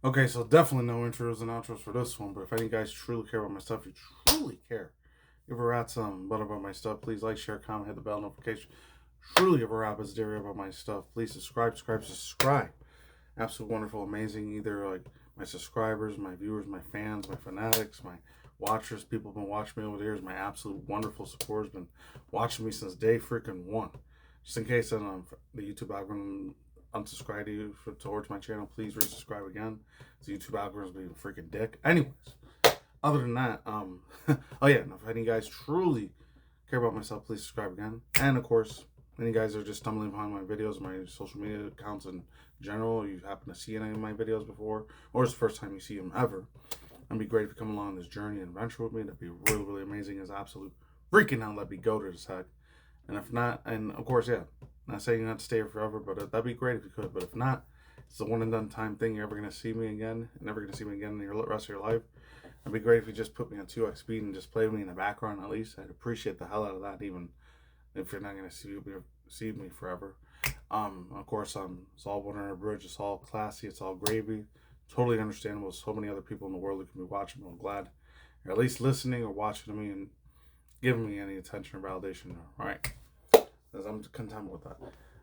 Okay, so definitely no intros and outros for this one, but if any guys truly care about my stuff, you truly care, give a rat's butt about my stuff, please like, share, comment, hit the bell notification. Truly give a rat's dairy about my stuff. Please subscribe. Absolute wonderful, amazing. Either like my subscribers, my viewers, my fans, my fanatics, my watchers, people have been watching me over the years, my absolute wonderful supporters been watching me since day freaking one. Just in case the YouTube algorithm unsubscribe to you towards my channel, please resubscribe again. The YouTube algorithm's being a freaking dick. Anyways, other than that, oh yeah, if any guys truly care about myself, please subscribe again. And of course, any guys are just stumbling upon my videos, my social media accounts in general, you happen to see any of my videos before, or it's the first time you see them ever, it'd be great if you come along this journey and adventure with me. That'd be really, really amazing. It's absolute freaking out. Let me go to this heck. And if not, and of course, yeah, not saying you have to stay here forever, but that'd be great if you could. But if not, it's a one and done time thing. You're ever going to see me again, never going to see me again in the rest of your life. It'd be great if you just put me on 2x speed and just play with me in the background at least. I'd appreciate the hell out of that, even if you're not going to see me forever. Of course, it's all water under a bridge. It's all classy. It's all gravy. Totally understandable. So many other people in the world that can be watching. I'm glad you're at least listening or watching me and giving me any attention or validation. All right, because I'm content with that.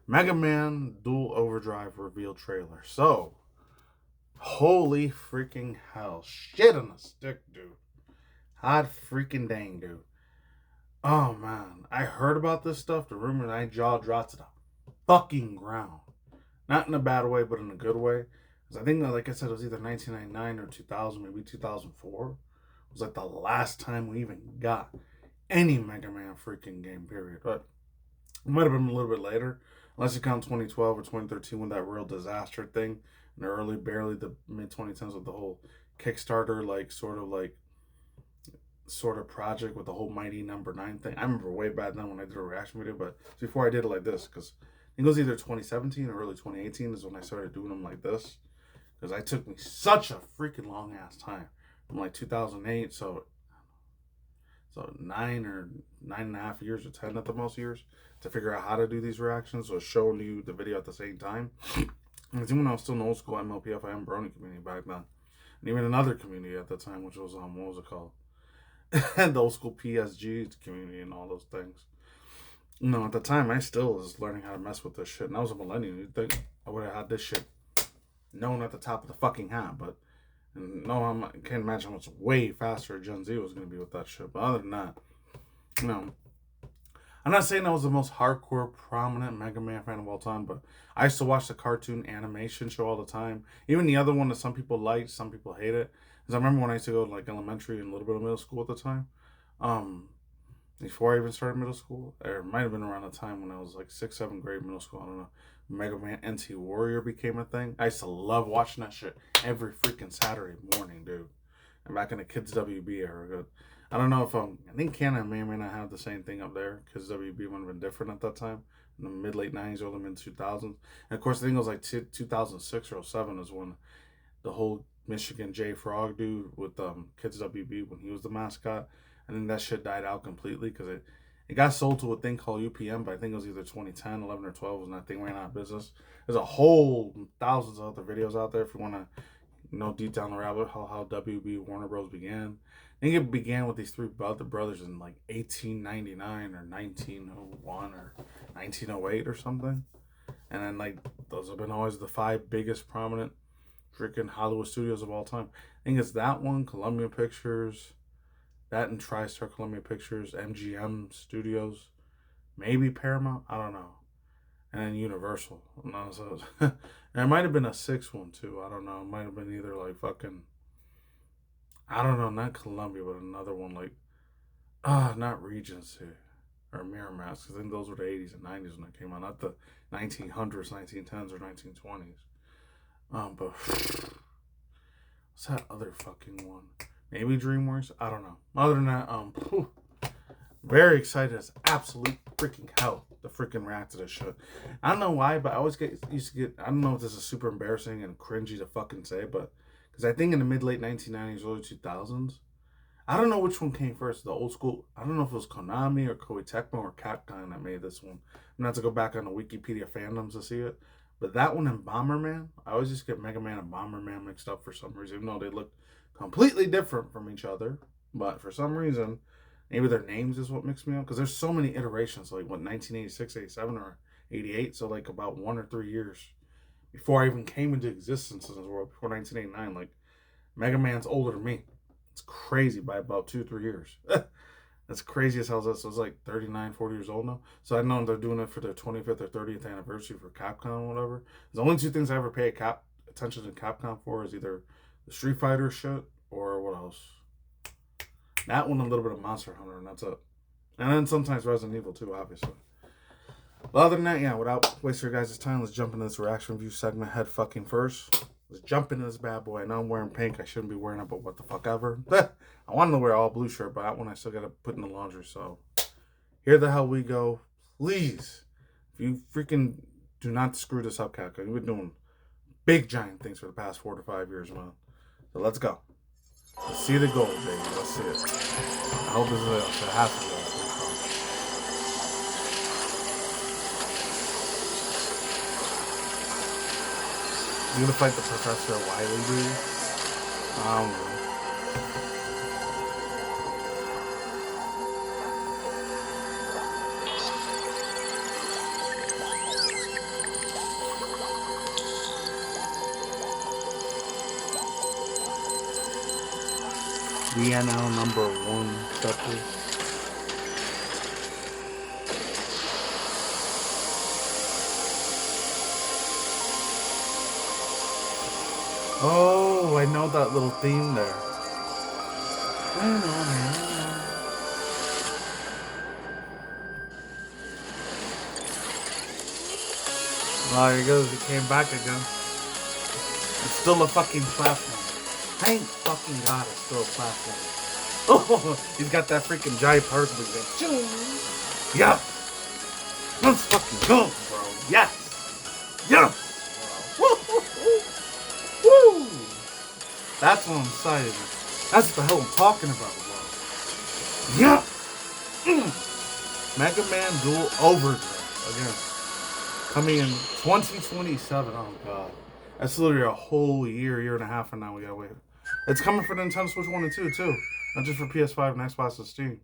Megaman Duel Overdrive reveal trailer. So, holy freaking hell. Shit on a stick, dude. Hot freaking dang, dude. Oh, man. I heard about this stuff. The rumor, and I jaw dropped to the fucking ground. Not in a bad way, but in a good way. Because I think, like I said, it was either 1999 or 2000, maybe 2004. It was like the last time we even got any Mega Man freaking game, period. But it might have been a little bit later. Unless you count 2012 or 2013 when that real disaster thing in the early, barely the mid-2010s with the whole Kickstarter, sort of project with the whole Mighty Number 9 thing. I remember way back then when I did a reaction video, but before I did it like this, because I think it was either 2017 or early 2018 is when I started doing them like this. Because I took me such a freaking long ass time. From like 2008, so 9.5 years or 10 at the most years to figure out how to do these reactions. So showing you the video at the same time. And even when I was still in the old school MLPFIM Brony community back then. And even another community at the time, which was, what was it called? The old school PSG community and all those things. At the time, I still was learning how to mess with this shit. And I was a millennial. You'd think I would have had this shit known at the top of the fucking hat. But no, I can't imagine how much way faster Gen Z was going to be with that shit. But other than that, I'm not saying I was the most hardcore, prominent Mega Man fan of all time, but I used to watch the cartoon animation show all the time. Even the other one that some people liked, some people hate it. Because I remember when I used to go to like elementary and a little bit of middle school at the time. Before I even started middle school, or it might have been around the time when I was like 6th, 7th grade middle school. I don't know. Mega Man NT Warrior became a thing. I used to love watching that shit every freaking Saturday morning, dude. And back in the Kids WB era. I don't know if I think Canada may or may not have the same thing up there. Kids WB would have been different at that time. In the mid-late 90s, early mid-2000s. And of course, I think it was like 2006 or 07 is when the whole Michigan J Frog dude with Kids WB, when he was the mascot. I think that shit died out completely because it got sold to a thing called UPM, but I think it was either 2010, 11, or 12 when that thing ran out of business. There's a whole thousands of other videos out there if you want to deep down the rabbit hole how WB Warner Bros. Began. I think it began with these three brothers in like 1899 or 1901 or 1908 or something. And then like those have been always the 5 biggest prominent freaking Hollywood studios of all time. I think it's that one, Columbia Pictures, that and TriStar Columbia Pictures, MGM Studios, maybe Paramount, I don't know. And then Universal. No, so and it might have been a 6th one too. I don't know. It might have been either like fucking, I don't know, not Columbia, but another one like, not Regency or Miramax. Because I think those were the 80s and 90s when it came out, not the 1900s, 1910s, or 1920s. But what's that other fucking one? Maybe DreamWorks? I don't know. Other than that, very excited as absolute freaking hell to freaking react to this shit. I don't know why, but I always used to get, I don't know if this is super embarrassing and cringy to fucking say, but because I think in the mid-late 1990s, early 2000s, I don't know which one came first, the old school, I don't know if it was Konami or Koei Tecmo or Capcom that made this one. I'm going to have to go back on the Wikipedia fandoms to see it. But that one and Bomberman, I always just get Mega Man and Bomberman mixed up for some reason, even though they look completely different from each other. But for some reason, maybe their names is what mixed me up. Because there's so many iterations, like what, 1986, 87, or 88. So like about 1 or 3 years before I even came into existence in this world, before 1989. Like Mega Man's older than me. It's crazy by about 2 or 3 years. That's crazy as hell. So it's like 39, 40 years old now. So I know they're doing it for their 25th or 30th anniversary for Capcom or whatever. The only two things I ever pay attention to Capcom for is either the Street Fighter shit or what else? That one, a little bit of Monster Hunter, and that's it. And then sometimes Resident Evil too, obviously. But other than that, yeah, without wasting your guys' time, let's jump into this reaction review segment head fucking first. Let's jump into this bad boy. I know I'm wearing pink. I shouldn't be wearing it, but what the fuck ever. I wanted to wear all blue shirt, but that one I still got to put in the laundry. So here the hell we go. Please, if you freaking do not screw this up, Capcom. You've been doing big giant things for the past 4 to 5 years, man. So let's go. Let's see the gold, baby. Let's see it. I hope this is a hassle. You gonna fight the Professor Wily dude? I don't know. VNL #1 chapter. Oh, I know that little theme there. Oh, here he goes. He came back again. It's still a fucking platform. Thank fucking God it's still a platform. Oh, he's got that freaking giant particle again. Yeah. Let's fucking go, bro. Yes. Yes. Woo! That's what I'm excited about. That's what the hell I'm talking about, bro. Yeah! Megaman Duel Overdrive. Again. Coming in 2027. Oh, God. That's literally a whole year and a half from now we gotta wait. It's coming for the Nintendo Switch 1 and 2, too. Not just for PS5 and Xbox and Steam.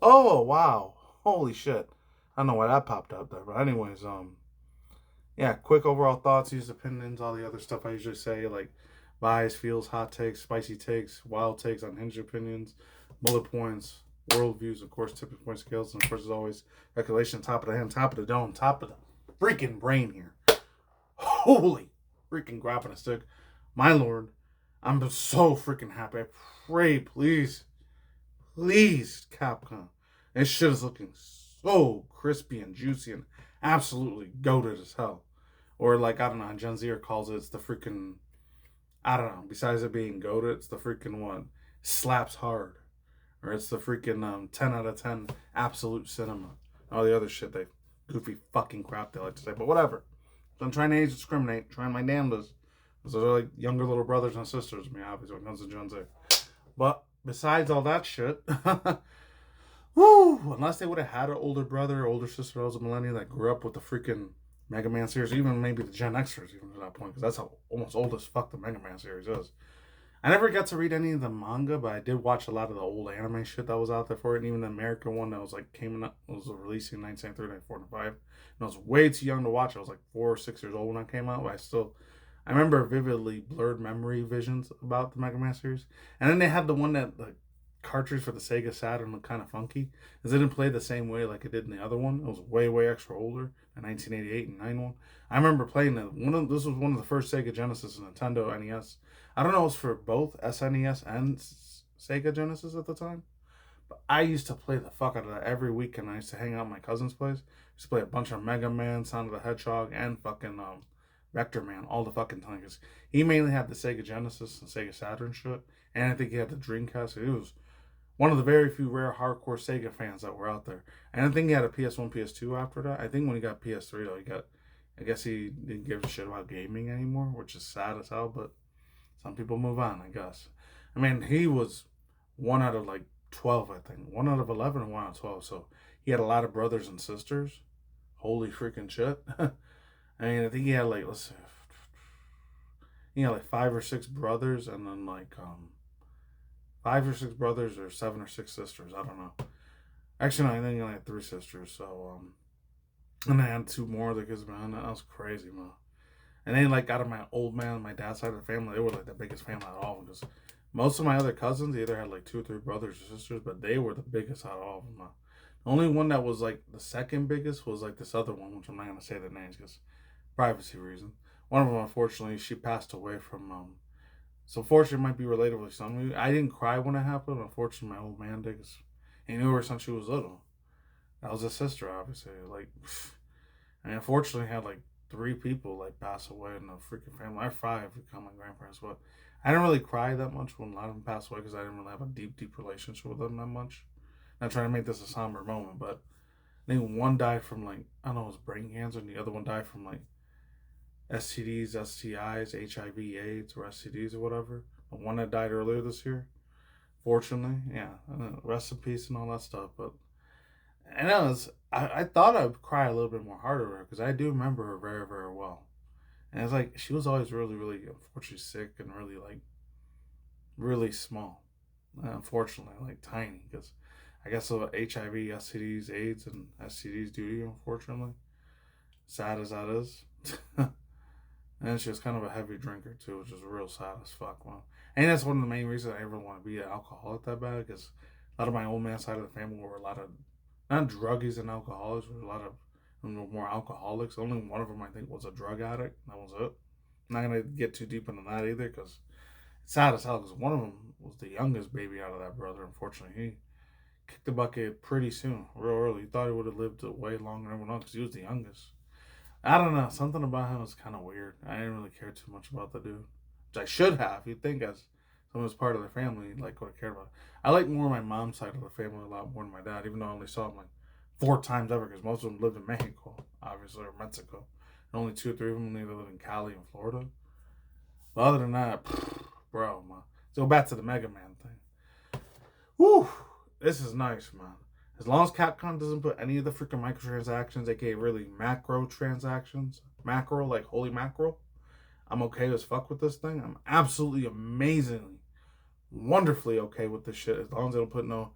Oh, wow. Holy shit. I don't know why that popped out there. But anyways, yeah, quick overall thoughts, used opinions, all the other stuff I usually say, like buys, feels, hot takes, spicy takes, wild takes, unhinged opinions, bullet points, world views, of course, tipping point scales, and of course, as always, calculation, top of the hand, top of the dome, top of the freaking brain here. Holy freaking grappling a stick. My lord, I'm so freaking happy. I pray, please, Capcom. This shit is looking so crispy and juicy and absolutely goated as hell. Or like, I don't know, Gen Zer calls it, it's the freaking, I don't know, besides it being goated, it's the freaking one, slaps hard. Or it's the freaking 10 out of 10 absolute cinema. All the other shit, they goofy fucking crap they like to say, but whatever. So I'm trying to age discriminate, trying my damnedest. Those are like younger little brothers and sisters, I mean, obviously, when it comes to Gen Z. But besides all that shit, woo, unless they would have had an older brother or older sister that was a millennial that grew up with the freaking Mega Man series, even maybe the Gen Xers, even to that point, because that's how almost old as fuck the Mega Man series is. I never got to read any of the manga, but I did watch a lot of the old anime shit that was out there for it, and even the American one that was like came up, was releasing in 1993, 94, and 5. And I was way too young to watch. I was like 4 or 6 years old when I came out, but I remember vividly blurred memory visions about the Mega Man series. And then they had the one that the cartridge for the Sega Saturn looked kind of funky, because it didn't play the same way like it did in the other one. It was way extra older, the 1988 and 91. I remember playing this was one of the first Sega Genesis and Nintendo NES. I don't know if it was for both SNES and Sega Genesis at the time, but I used to play the fuck out of that every weekend. I used to hang out at my cousin's place. I used to play a bunch of Mega Man, Sonic the Hedgehog, and fucking Vector Man all the fucking time, because he mainly had the Sega Genesis and Sega Saturn shit, and I think he had the Dreamcast. He was one of the very few rare hardcore Sega fans that were out there. And I think he had a PS1, PS2 after that. I think when he got PS3 though, I guess he didn't give a shit about gaming anymore, which is sad as hell, but some people move on, I guess. I mean, he was 1 out of like 12, I think. 1 out of 11 and 1 out of 12. So he had a lot of brothers and sisters. Holy freaking shit. I mean, I think he had like, let's see, he had like 5 or 6 brothers, and then like 5 or 6 brothers, or 7 or 6 sisters. I don't know. Actually, no, I think he only had 3 sisters. So and I had 2 more of the kids, man. That was crazy, man. And then like out of my old man, my dad's side of the family, they were like the biggest family out of all of them. Because most of my other cousins either had like 2 or 3 brothers or sisters, but they were the biggest out of all of them. Man. The only one that was like the second biggest was like this other one, which I'm not gonna say the names because privacy reasons. One of them, unfortunately, she passed away from. So fortunately, it might be related with some. I didn't cry when it happened. Unfortunately, my old man did. Cause he knew her since she was little. That was his sister, obviously. Like, I mean, unfortunately, had like 3 people like pass away in the freaking family. I have 5 become my grandparents, but I didn't really cry that much when a lot of them passed away because I didn't really have a deep relationship with them that much. Not trying to make this a somber moment, but I think one died from like I don't know, it was brain cancer, and the other one died from like STDs, STIs, HIV/AIDS, or STDs or whatever. The one that died earlier this year, fortunately, yeah. Rest in peace and all that stuff. But and I thought I'd cry a little bit more harder because I do remember her very well. And it's like she was always really unfortunately sick and really like really small. Unfortunately, like tiny because I guess HIV, STDs, AIDS, and STDs do you. Unfortunately, sad as that is. And she was kind of a heavy drinker too, which is real sad as fuck, man. And that's one of the main reasons I ever want to be an alcoholic that bad, because a lot of my old man side of the family were a lot of not druggies and alcoholics, but a lot of more alcoholics. Only one of them I think was a drug addict. That was it. I'm not gonna get too deep into that either, because it's sad as hell. Because one of them was the youngest baby out of that brother. Unfortunately, he kicked the bucket pretty soon, real early. He thought he would have lived way longer than everyone else because he was the youngest. I don't know. Something about him was kind of weird. I didn't really care too much about the dude, which I should have. You'd think as someone who's part of the family, like would have cared about it. I like more my mom's side of the family a lot more than my dad, even though I only saw him like 4 times ever because most of them lived in Mexico, obviously, or Mexico. And only 2 or 3 of them either live in Cali and Florida. But other than that, bro, man. Let's go back to the Mega Man thing. Whew, this is nice, man. As long as Capcom doesn't put any of the freaking microtransactions, aka really macro transactions, macro, like holy mackerel, I'm okay as fuck with this thing. I'm absolutely amazingly, wonderfully okay with this shit. As long as they don't put no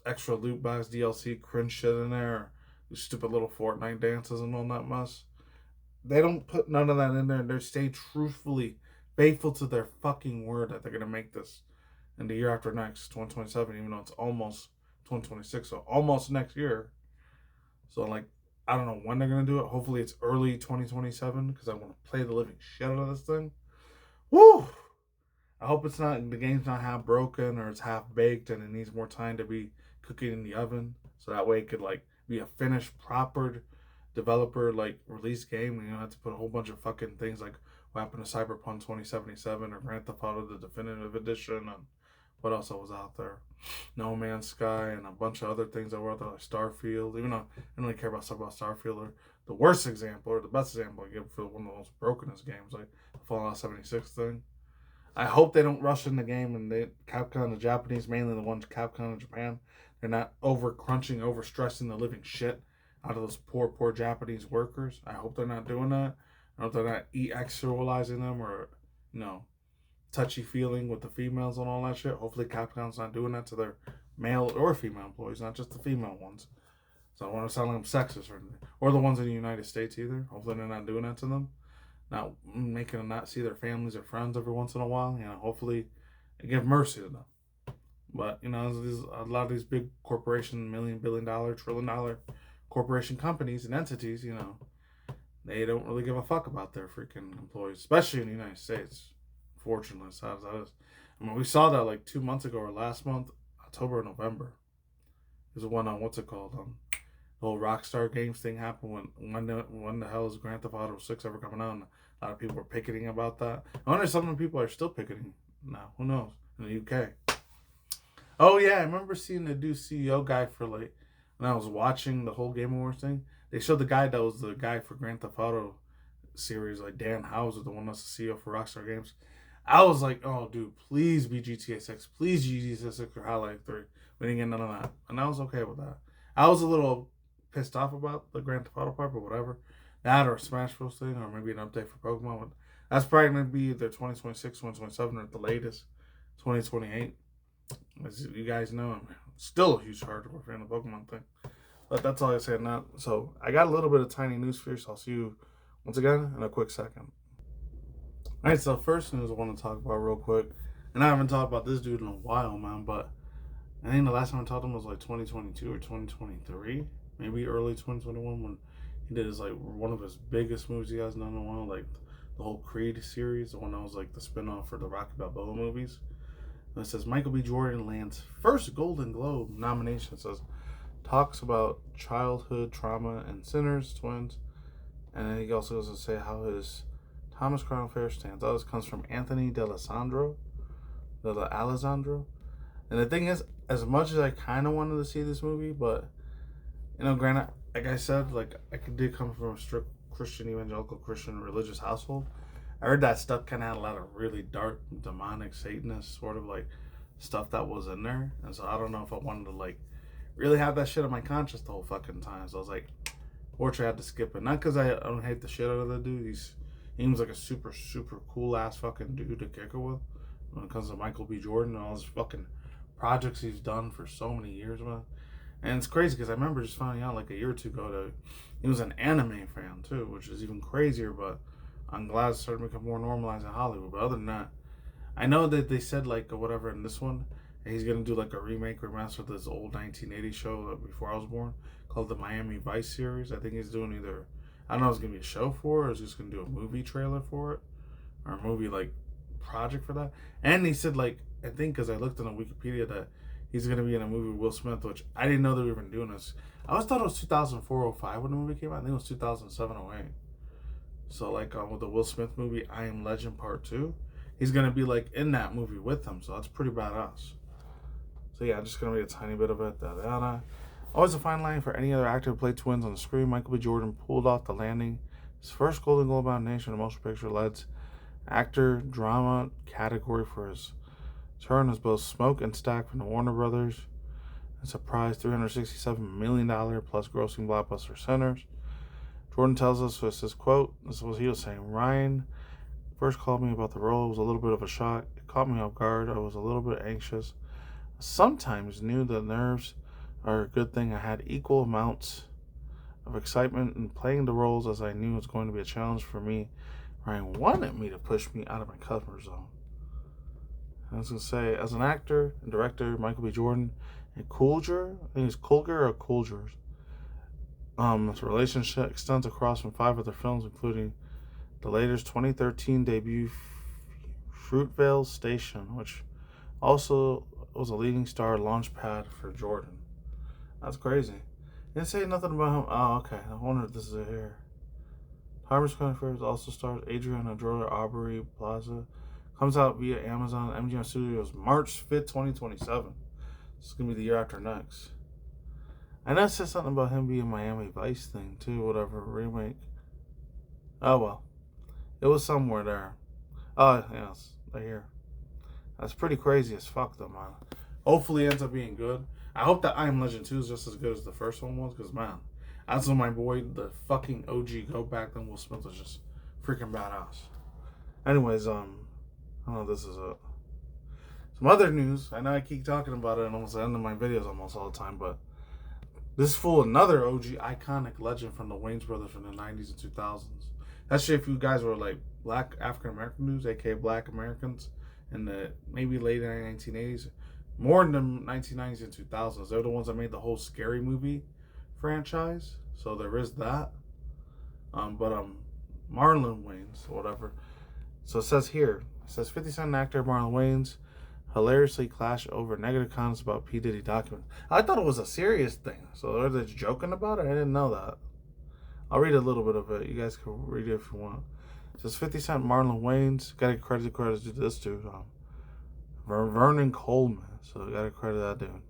extra loot box DLC cringe shit in there, or stupid little Fortnite dances and all that mess. They don't put none of that in there, and they stay truthfully faithful to their fucking word that they're gonna make this in the year after next, 2027, even though it's almost 2026, so almost next year. So like, I don't know when they're gonna do it. Hopefully it's early 2027 because I want to play the living shit out of this thing. Woo! I hope it's not the game's not half broken or it's half baked and it needs more time to be cooking in the oven, so that way it could like be a finished, proper developer like release game. And you don't have to put a whole bunch of fucking things like what happened to Cyberpunk 2077 or Grand Theft Auto the Definitive Edition and what else was out there? No Man's Sky and a bunch of other things that were out there like Starfield. Even though I don't really care about stuff about Starfield, or the worst example or the best example I give for one of the most brokenest games, like the Fallout 76 thing. I hope they don't rush in the game and they Capcom, the Japanese, mainly the ones Capcom in Japan, they're not over crunching, over stressing the living shit out of those poor Japanese workers. I hope they're not doing that. I hope they're not sexualizing them or touchy feeling with the females and all that shit. Hopefully Capcom's not doing that to their male or female employees, not just the female ones. So I don't want to sound like I'm sexist or anything. Or the ones in the United States either. Hopefully they're not doing that to them. Not making them not see their families or friends every once in a while. You know, hopefully give mercy to them. But, you know, a lot of these big corporation, $1 billion, $1 trillion corporation companies and entities, you know, they don't really give a fuck about their freaking employees, especially in the United States. Fortunately, as sad as that is. I mean, we saw that like 2 months ago or last month, October or November. There's one on what's it called? The whole Rockstar Games thing happened when the hell is Grand Theft Auto 6 ever coming out? And a lot of people were picketing about that. I wonder if some of the people are still picketing now. Who knows? In the UK. Oh yeah, I remember seeing the new CEO guy for like when I was watching the whole Game Awards thing. They showed the guy that was the guy for Grand Theft Auto series, like Dan Houser, the one that's the CEO for Rockstar Games. I was like, oh, dude, please be GTA 6. Please GTA 6 or Highlight 3. We didn't get none of that. And I was okay with that. I was a little pissed off about the Grand Theft Auto part, but whatever. That or a Smash Bros thing, or maybe an update for Pokemon. But that's probably going to be either 2026, 2027, or at the latest 2028. As you guys know, I'm still a huge hardcore fan of the Pokemon thing. But that's all I say on that. So I got a little bit of tiny news for you, so I'll see you once again in a quick second. Alright, so first news I want to talk about real quick. And I haven't talked about this dude in a while, man, but I think the last time I talked to him was like 2022 or 2023. Maybe early 2021 when he did his like one of his biggest movies he has done in a while, like the whole Creed series, the one that was like the spin-off for the Rocky Balboa movies. And it says Michael B. Jordan lands first Golden Globe nomination. It says talks about childhood trauma and Sinners twins. And then he also goes to say how his Thomas Crown Affair stands out. This comes from Anthony D'Alessandro. And the thing is, as much as I kind of wanted to see this movie, but, you know, granted, like I said, like, I did come from a strict Christian, evangelical Christian religious household. I heard that stuff kind of had a lot of really dark, demonic, Satanist sort of, like, stuff that was in there. And so I don't know if I wanted to, like, really have that shit on my conscience the whole fucking time. So I was like, fortunately I had to skip it. Not because I don't hate the shit out of the dude. He seems like a super, super cool-ass fucking dude to kick it with when it comes to Michael B. Jordan and all his fucking projects he's done for so many years, man. And it's crazy because I remember just finding out like a year or two ago that he was an anime fan too, which is even crazier, but I'm glad it started to become more normalized in Hollywood. But other than that, I know that they said like whatever in this one, he's gonna do like a remake, remaster of this old 1980 show before I was born called the Miami Vice series. I think he's doing either, I don't know if it's gonna be a show for it or he's just gonna do a movie trailer for it or a movie like project for that. And he said like, I think because I looked on Wikipedia that he's going to be in a movie with Will Smith, which I didn't know they were even doing this. I always thought it was 2004-05 when the movie came out. I think it was 2007-08. So like with the Will Smith movie, I Am Legend Part 2, he's going to be like in that movie with them. So that's pretty badass. So yeah, I'm just going to read a tiny bit of it. Always a fine line for any other actor to play twins on the screen. Michael B. Jordan pulled off the landing. His first Golden Globe nomination in a motion picture led actor drama category for his turn as both Smoke and Stack from the Warner Brothers. A surprise $367 million plus grossing blockbuster Sinners. Jordan tells us, this is quote, this is what he was saying, Ryan first called me about the role. It was a little bit of a shock. It caught me off guard. I was a little bit anxious. Sometimes knew that nerves are a good thing. I had equal amounts of excitement in playing the roles as I knew it was going to be a challenge for me. Ryan wanted me to push me out of my comfort zone. I was going to say, as an actor and director, Michael B. Jordan and Coolger, I think it's Coolger or Coolgers. His relationship extends across from 5 other films, including the latest 2013 debut, Fruitvale Station, which also was a leading star launch pad for Jordan. That's crazy. Didn't say nothing about him. Oh, okay. I wonder if this is it here. Harvest County Fair also stars Adriana Droller, Aubrey Plaza. Comes out via Amazon, MGM Studios, March 5th, 2027. This is going to be the year after next. I know it said something about him being Miami Vice thing, too, whatever, remake. Oh, well. It was somewhere there. Oh, yes, right here. That's pretty crazy as fuck, though, man. Hopefully it ends up being good. I hope that I Am Legend 2 is just as good as the first one was, because, man, that's when my boy, the fucking OG go back then, Will Smith was just freaking badass. Anyways, I don't know if this is it. Some other news. I know I keep talking about it and almost the end of my videos almost all the time, but this fool, another OG iconic legend from the Wayans brothers from the 90s and 2000s. That's shit if you guys were like black African American dudes, aka black Americans, in the maybe late 1980s, more in the 1990s and 2000s. They're the ones that made the whole Scary Movie franchise. So there is that. But Marlon Wayans, or whatever. So it says here, 50 Cent actor Marlon Wayans hilariously clashed over negative comments about P. Diddy documents. I thought it was a serious thing. So are they joking about it? I didn't know that. I'll read a little bit of it. You guys can read it if you want. It says 50 Cent Marlon Wayans. Gotta credit to this dude. Vernon Coleman. So gotta credit that dude. It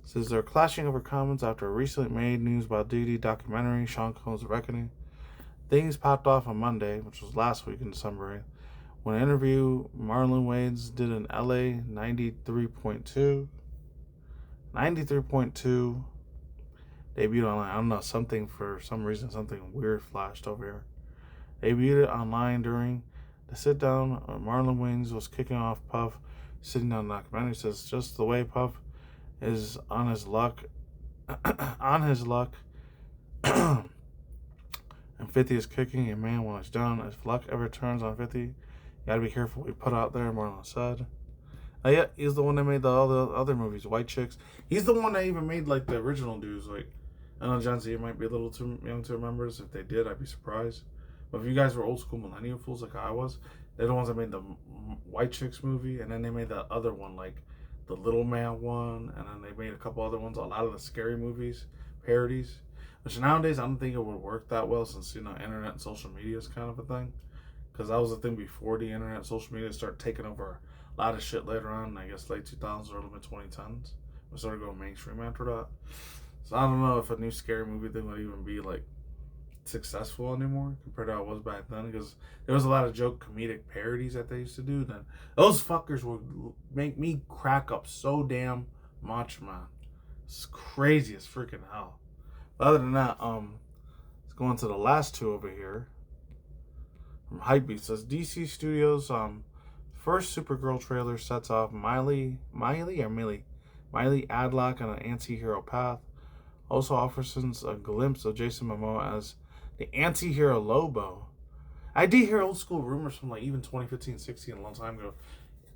says they're clashing over comments after a recently made news about Diddy documentary, Sean Combs' Reckoning. Things popped off on Monday, which was last week in December 8th. When an interview, Marlon Wayans did an LA 93.2. Debuted online. I don't know, for some reason, something weird flashed over here. Debuted online during the sit down. Marlon Wayans was kicking off Puff sitting down. Documentary says just the way Puff is on his luck, and 50 is kicking a man when it's done. If luck ever turns on 50, you gotta be careful what you put out there. Marlon said. Yeah, he's the one that made all the other movies, White Chicks. He's the one that even made like the original dudes. Like, I know John Z might be a little too young to remember this. If they did, I'd be surprised. But if you guys were old school millennial fools like I was, they're the ones that made the White Chicks movie, and then they made the other one, like the Little Man one, and then they made a couple other ones. A lot of the scary movies, parodies. Which nowadays I don't think it would work that well since, internet and social media is kind of a thing. Because that was the thing before the internet and social media started taking over a lot of shit later on, I guess late 2000s, early mid 2010s. We started going mainstream after that. So I don't know if a new scary movie thing would even be like successful anymore compared to how it was back then. Because there was a lot of joke comedic parodies that they used to do. Then those fuckers would make me crack up so damn much, man. It's crazy as freaking hell. Other than that, let's go on to the last two over here. From Hypebeast says DC Studios first Supergirl trailer sets off Miley Adlock on an anti-hero path. Also offers a glimpse of Jason Momoa as the anti-hero Lobo. I did hear old school rumors from like even 2015, 16, a long time ago.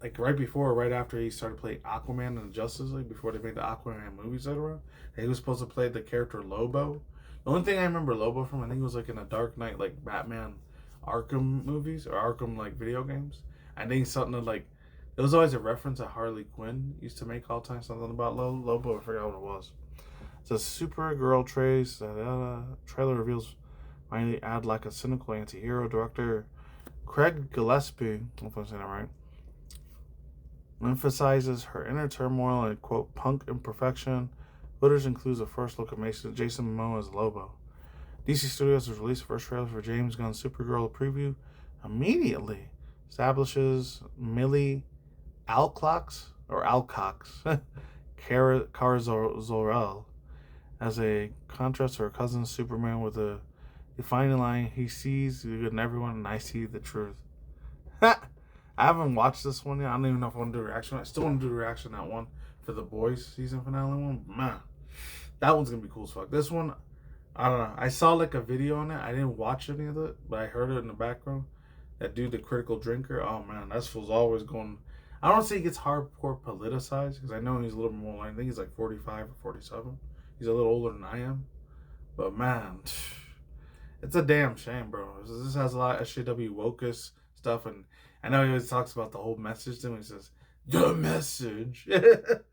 Like right after he started playing Aquaman in the Justice League, before they made the Aquaman movies later on, he was supposed to play the character Lobo. The only thing I remember Lobo from, I think it was like in a Dark Knight, like Batman Arkham movies, or Arkham like video games. I think something like, there was always a reference that Harley Quinn used to make all the time, something about Lobo, I forgot what it was. It's a Supergirl trailer reveals Miley Adlock, a cynical anti-hero. Director Craig Gillespie, I don't know if I'm saying that right, emphasizes her inner turmoil and, quote, punk imperfection. Footage includes a first look at Jason Momoa as Lobo. DC Studios has released the first trailer for James Gunn's Supergirl. Preview immediately establishes Millie Alcox Carzorel as a contrast to her cousin Superman, with a defining line: he sees the good in everyone and I see the truth. I haven't watched this one yet. I don't even know if I want to do a reaction. I still want to do a reaction to that one for the Boys season finale one. Man, that one's going to be cool as fuck. This one, I don't know. I saw like a video on it. I didn't watch any of it, but I heard it in the background. That dude, the critical drinker, oh man, that fool's always going. I don't say he gets hardcore politicized, because I know he's a little more, I think he's like 45 or 47. He's a little older than I am. But man, it's a damn shame, bro. This has a lot of SJW wokus stuff, and I know he always talks about the whole message thing. He says, the message. That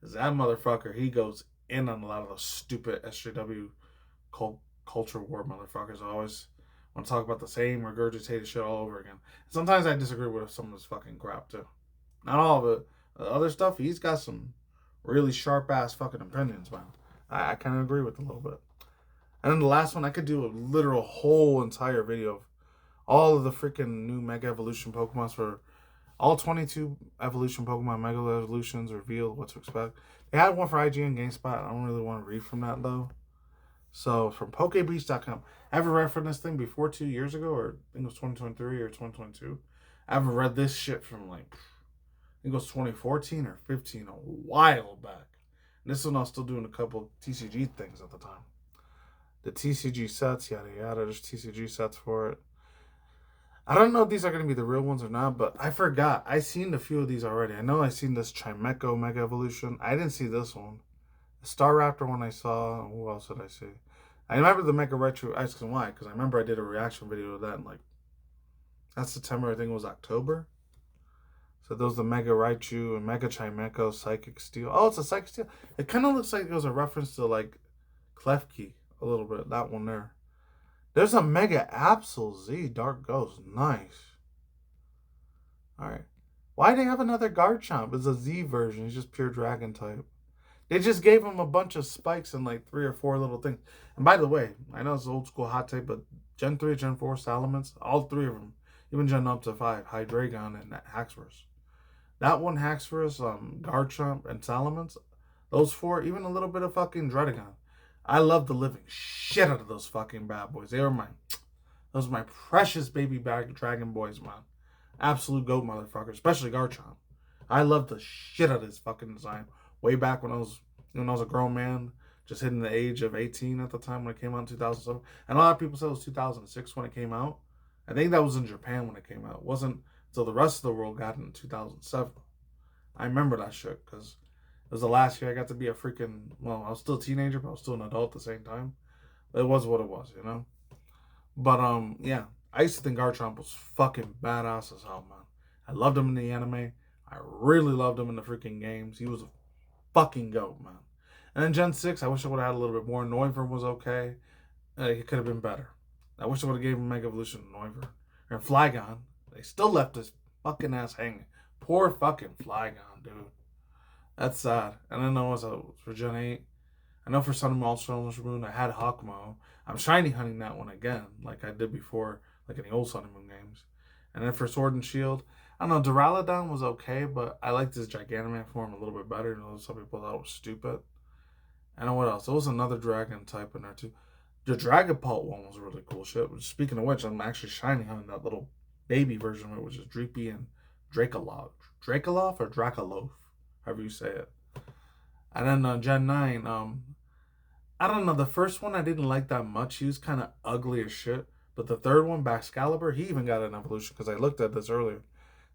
motherfucker, he goes in on a lot of those stupid SJW culture war motherfuckers. I always want to talk about the same regurgitated shit all over again. Sometimes I disagree with some of this fucking crap, too. Not all of it. The other stuff, he's got some really sharp-ass fucking opinions, man. I kind of agree with a little bit. And then the last one, I could do a literal whole entire video of all of the freaking new Mega Evolution Pokemons for all 22 Evolution Pokemon Mega Evolutions revealed, what to expect. They had one for IGN GameSpot. I don't really want to read from that, though. So, from PokeBeach.com. I haven't read from this thing before 2 years ago, or I think it was 2023 or 2022. I haven't read this shit from like, I think it was 2014 or 15, a while back. And this one I was still doing a couple TCG things at the time. The TCG sets, yada yada, there's TCG sets for it. I don't know if these are going to be the real ones or not, but I forgot. I seen a few of these already. I know I seen this Chimecho Mega Evolution. I didn't see this one. The Staraptor one I saw. Who else did I see? I remember the Mega Retro X and Y, because I remember I did a reaction video to that in like, that's September, I think it was October. So those the Mega Raichu and Mega Chimecho Psychic Steel. Oh, it's a Psychic Steel. It kind of looks like it was a reference to like Klefki a little bit. That one there. There's a Mega Absol Z Dark Ghost. Nice. Alright. Why they have another Garchomp? It's a Z version. He's just pure Dragon type. They just gave him a bunch of spikes and like 3 or 4 little things. And by the way, I know it's old school hot take, but Gen 3, Gen 4 Salamence, all 3 of them, even Gen up to 5, Hydreigon and Haxorus. That one, Haxorus, Garchomp, and Salamence, those 4, even a little bit of fucking Dredagon. I love the living shit out of those fucking bad boys. Those are my precious baby dragon boys, man. Absolute goat motherfucker, especially Garchomp. I love the shit out of his fucking design. Way back when I was a grown man, just hitting the age of 18 at the time when it came out in 2007. And a lot of people said it was 2006 when it came out. I think that was in Japan when it came out. It wasn't until the rest of the world got it in 2007. I remember that shit because it was the last year I got to be a freaking, well, I was still a teenager, but I was still an adult at the same time. It was what it was, you know? But, yeah. I used to think Garchomp was fucking badass as hell, man. I loved him in the anime. I really loved him in the freaking games. He was a fucking goat, man. And then Gen 6, I wish I would have had a little bit more. Noivern was okay. It could have been better. I wish I would have gave him Mega Evolution to Noivern. And Flygon, they still left his fucking ass hanging. Poor fucking Flygon, dude. That's sad. And then there was for Gen 8. I know for Sun and Ultra Moon, I had Hawkmow. I'm shiny hunting that one again, like I did before, like in the old Sun and Moon games. And then for Sword and Shield, I don't know, Duraludon was okay, but I liked his Gigantamax form a little bit better. You know, some people thought it was stupid. And what else? There was another dragon type in there too. The Dragapult one was really cool shit. Speaking of which, I'm actually shiny hunting that little baby version of it, which is Dreepy and Dracoloff. Dracoloff or Dracoloff, however you say it. And then Gen 9, I don't know, the first one I didn't like that much. He was kind of ugly as shit. But the third one, Baxcalibur, he even got an evolution because I looked at this earlier.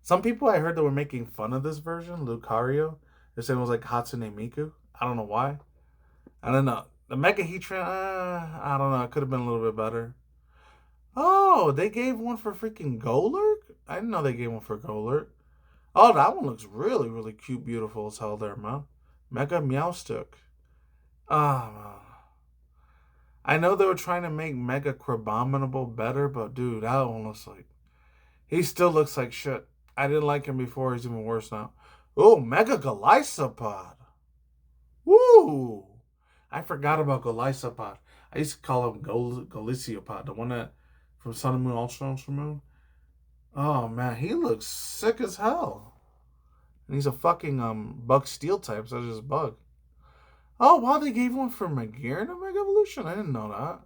Some people I heard that were making fun of this version, Lucario. They said it was like Hatsune Miku. I don't know why. I don't know. The Mega Heatran, I don't know. It could have been a little bit better. Oh, they gave one for freaking Golurk? I didn't know they gave one for Golurk. Oh, that one looks really, really cute, beautiful as hell there, man. Mega Meowstic. Ah, man. I know they were trying to make Mega Crabominable better, but dude, that one looks like... He still looks like shit. I didn't like him before. He's even worse now. Oh, Mega Golisopod. Woo! I forgot about Golisopod. I used to call him Goliciopod, the one that from Sun and Moon, Ultra Moon. Oh, man, he looks sick as hell. And he's a fucking bug steel type, so it's just bug. Oh, wow, they gave one for Megair in a Mega Evolution? I didn't know that.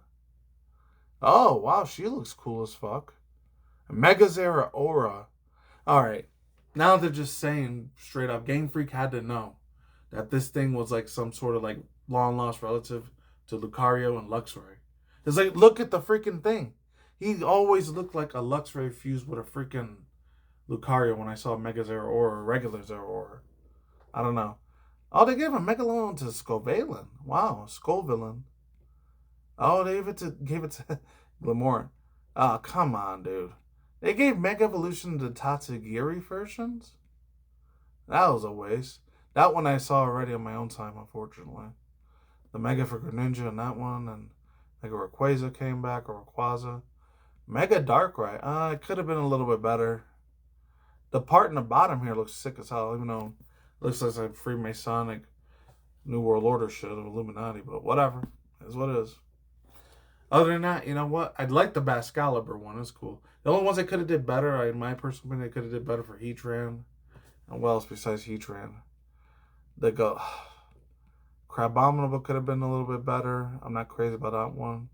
Oh, wow, she looks cool as fuck. Megazera Aura. Alright, now they're just saying straight up, Game Freak had to know that this thing was like some sort of like long lost relative to Lucario and Luxray. It's like, look at the freaking thing. He always looked like a Luxray fused with a freaking Lucario when I saw Megazera Aura or regular Zera Aura. I don't know. Oh, they gave a Megalon to Scovillain. Wow, Scovillain. Oh, they gave it to Glamour. Oh, come on, dude. They gave Mega Evolution to Tatsugiri versions? That was a waste. That one I saw already on my own time, unfortunately. The Mega for Greninja and that one, and Mega Rayquaza came back, or Rayquaza. Mega Darkrai. It could have been a little bit better. The part in the bottom here looks sick as hell, even though it looks like a Freemasonic New World Order shit of Illuminati, but whatever. It's what it is. Other than that, you know what? I'd like the Baxcalibur one. It's cool. The only ones I could have did better, in my personal opinion, they could have did better for Heatran. And what else besides Heatran? They go... Crabominable could have been a little bit better. I'm not crazy about that one.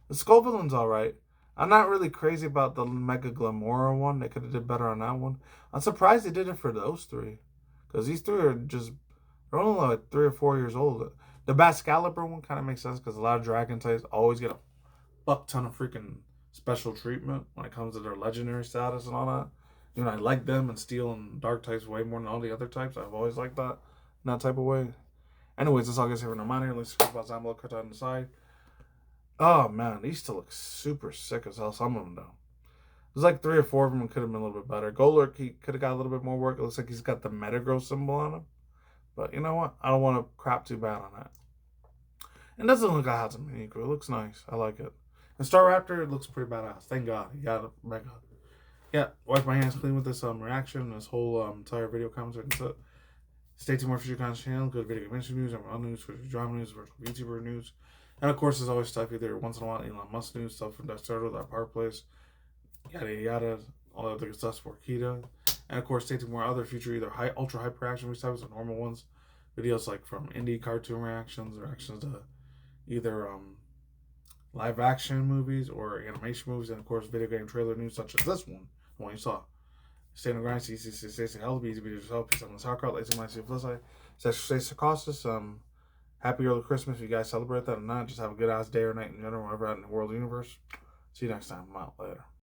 The Scovillain's alright. I'm not really crazy about the Mega Glamour one. They could have did better on that one. I'm surprised they did it for those three. Because these three are just... They're only like 3 or 4 years old. The Baxcalibur one kind of makes sense because a lot of Dragon types always get a fuck ton of freaking special treatment when it comes to their legendary status and all that. You know, I like them and Steel and Dark types way more than all the other types. I've always liked that in that type of way. Anyways, that's all I guess here for no here. Let's talk about Zambolo cut on the side. Oh man, these still look super sick as hell. Some of them though. There's like 3 or 4 of them could have been a little bit better. Golurk, he could have got a little bit more work. It looks like he's got the Metagross symbol on him. But you know what? I don't want to crap too bad on that. It doesn't look like Hatsune Miku. It looks nice. I like it. And Staraptor, it looks pretty badass. Thank God. He got a Mega. Yeah, wipe my hands clean with this reaction, this whole entire video commentary and stuff. Stay tuned more for your content channel. Good video game news, news, drama news, virtual YouTuber news. And of course, there's always stuff either once in a while, Elon Musk news, stuff from Death Turtle, that Power Place, yada yada, all the other good stuff for Kita. And of course, stay tuned for more other future either ultra hyper action types or normal ones. videos like from indie cartoon reactions, reactions to either live action movies or animation movies, and of course video game trailer news such as this one, the one you saw. Stay on the grind, stay healthy, easy to yourself, peace on the soccer, lazy mind, see flip side. Stay sarcastic. Happy early Christmas if you guys celebrate that or not. Just have a good ass day or night in general, wherever out in the world universe. See you next time. I'm out later.